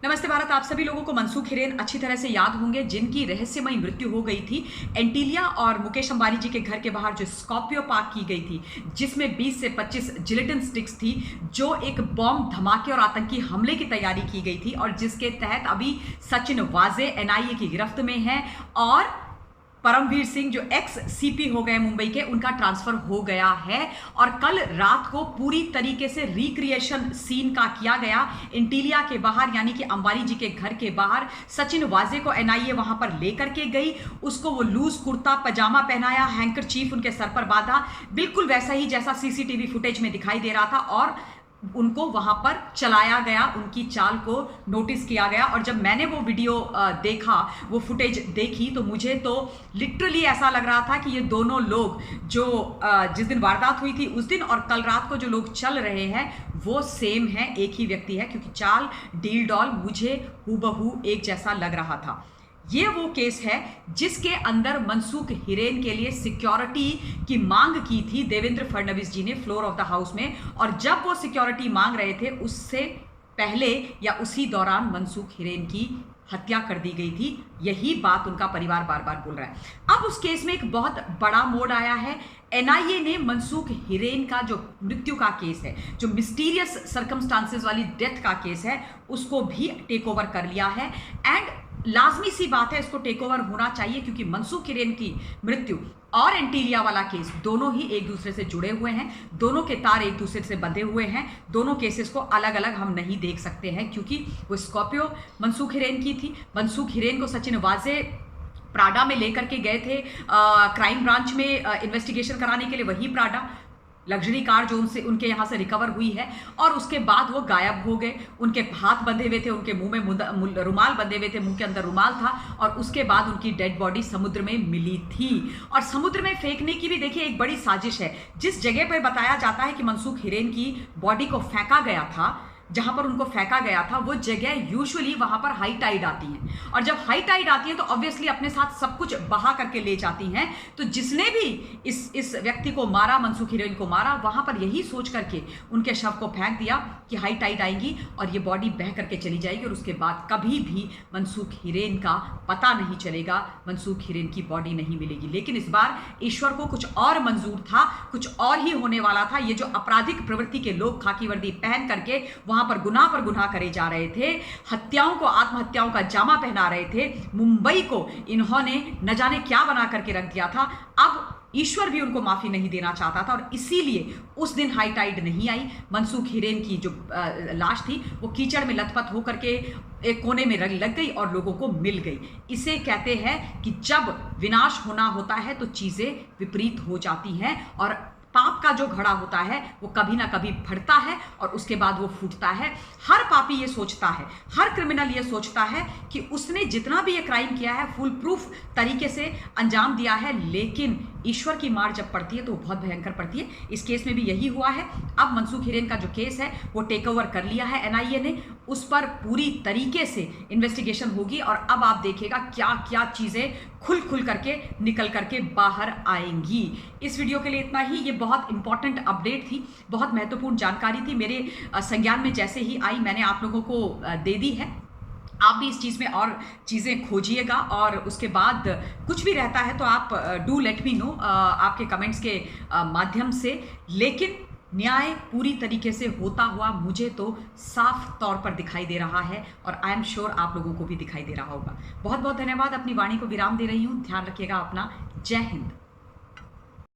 नमस्ते भारत। आप सभी लोगों को मनसूख हिरेन अच्छी तरह से याद होंगे, जिनकी रहस्यमयी मृत्यु हो गई थी एंटीलिया और मुकेश अंबानी जी के घर के बाहर जो स्कॉर्पियो पार्क की गई थी, जिसमें 20 से 25 जिलेटिन स्टिक्स थी, जो एक बॉम्ब धमाके और आतंकी हमले की तैयारी की गई थी और जिसके तहत अभी सचिन वाजे एनआईए की गिरफ्त में है और परमवीर सिंह जो एक्स सीपी हो गए मुंबई के, उनका ट्रांसफर हो गया है। और कल रात को पूरी तरीके से रिक्रिएशन सीन का किया गया एंटीलिया के बाहर, यानी कि अंबानी जी के घर के बाहर। सचिन वाजे को एनआईए वहां पर लेकर के गई, उसको वो लूज कुर्ता पजामा पहनाया, हैंकर चीफ उनके सर पर बांधा, बिल्कुल वैसा ही जैसा सीसीटीवी फुटेज में दिखाई दे रहा था, और उनको वहां पर चलाया गया, उनकी चाल को नोटिस किया गया। और जब मैंने वो वीडियो देखा, वो फुटेज देखी, तो मुझे तो लिटरली ऐसा लग रहा था कि ये दोनों लोग जो जिस दिन वारदात हुई थी उस दिन और कल रात को जो लोग चल रहे हैं वो सेम है, एक ही व्यक्ति है, क्योंकि चाल डील डॉल मुझे हूबहू एक जैसा लग रहा था। ये वो केस है जिसके अंदर मनसूख हिरेन के लिए सिक्योरिटी की मांग की थी देवेंद्र फडणवीस जी ने फ्लोर ऑफ द हाउस में। और जब वो सिक्योरिटी मांग रहे थे, उससे पहले या उसी दौरान मनसूख हिरेन की हत्या कर दी गई थी। यही बात उनका परिवार बार बार बोल रहा है। अब उस केस में एक बहुत बड़ा मोड़ आया है। एनआईए ने मनसूख हिरेन का जो मृत्यु का केस है, जो मिस्टीरियस सर्कमस्टांसेस वाली डेथ का केस है, उसको भी टेक ओवर कर लिया है। एंड लाजमी सी बात है, इसको टेक ओवर होना चाहिए, क्योंकि मनसूख हिरेन की मृत्यु और एंटीलिया वाला केस दोनों ही एक दूसरे से जुड़े हुए हैं, दोनों के तार एक दूसरे से बंधे हुए हैं। दोनों केसेस को अलग अलग हम नहीं देख सकते हैं, क्योंकि वो स्कॉर्पियो मनसूख हिरेन की थी। मनसूख हिरेन को सचिन वाजे प्राडा में लेकर के गए थे क्राइम ब्रांच में इन्वेस्टिगेशन कराने के लिए, वही प्राडा लग्जरी कार जो उनके यहाँ से रिकवर हुई है। और उसके बाद वो गायब हो गए, उनके हाथ बंधे हुए थे, उनके मुंह में रुमाल बंधे हुए थे, मुंह के अंदर रुमाल था, और उसके बाद उनकी डेड बॉडी समुद्र में मिली थी। और समुद्र में फेंकने की भी देखिए एक बड़ी साजिश है। जिस जगह पर बताया जाता है कि मनसूख हिरेन की बॉडी को फेंका गया था, जहां पर उनको फेंका गया था, वो जगह यूजुअली वहां पर हाई टाइड आती हैं, और जब हाई टाइड आती है तो ऑब्वियसली अपने साथ सब कुछ बहा करके ले जाती हैं। तो जिसने भी इस व्यक्ति को मारा, मनसूख हिरेन को मारा, वहां पर यही सोच करके उनके शव को फेंक दिया कि हाई टाइड आएंगी और ये बॉडी बह करके चली जाएगी, और उसके बाद कभी भी मनसूख हिरेन का पता नहीं चलेगा, मनसूख हिरेन की बॉडी नहीं मिलेगी। लेकिन इस बार ईश्वर को कुछ और मंजूर था, कुछ और ही होने वाला था। ये जो आपराधिक प्रवृत्ति के लोग खाकी वर्दी पहन करके वहां पर गुनाह करे जा रहे थे, हत्याओं को आत्महत्याओं का जामा पहना रहे थे, मुंबई को इन्होंने न जाने क्या बना करके रख दिया था। अब ईश्वर भी उनको माफी नहीं देना चाहता था, और इसीलिए उस दिन हाई टाइड नहीं आई। मनसूख हिरेन की जो लाश थी वो कीचड़ में लथपथ होकर के एक कोने में लग गई और लोगों को मिल गई। इसे कहते हैं कि जब विनाश होना होता है तो चीजें विपरीत हो जाती हैं, और पाप का जो घड़ा होता है वो कभी ना कभी फटता है और उसके बाद वो फूटता है। हर पापी ये सोचता है, हर क्रिमिनल ये सोचता है कि उसने जितना भी ये क्राइम किया है फुल प्रूफ तरीके से अंजाम दिया है, लेकिन ईश्वर की मार जब पड़ती है तो बहुत भयंकर पड़ती है। इस केस में भी यही हुआ है। अब मनसूख हिरेन का जो केस है वो टेक ओवर कर लिया है एनआईए ने, उस पर पूरी तरीके से इन्वेस्टिगेशन होगी, और अब आप देखिएगा क्या क्या चीजें खुल करके निकल करके बाहर आएंगी। इस वीडियो के लिए इतना ही। ये बहुत इंपॉर्टेंट अपडेट थी, बहुत महत्वपूर्ण जानकारी थी, मेरे संज्ञान में जैसे ही आई मैंने आप लोगों को दे दी है। आप भी इस चीज़ में और चीज़ें खोजिएगा, और उसके बाद कुछ भी रहता है तो आप डू लेट मी नो आपके कमेंट्स के माध्यम से। लेकिन न्याय पूरी तरीके से होता हुआ मुझे तो साफ तौर पर दिखाई दे रहा है, और आई एम श्योर आप लोगों को भी दिखाई दे रहा होगा। बहुत बहुत धन्यवाद। अपनी वाणी को विराम दे रही हूँ। ध्यान रखिएगा अपना। जय हिंद।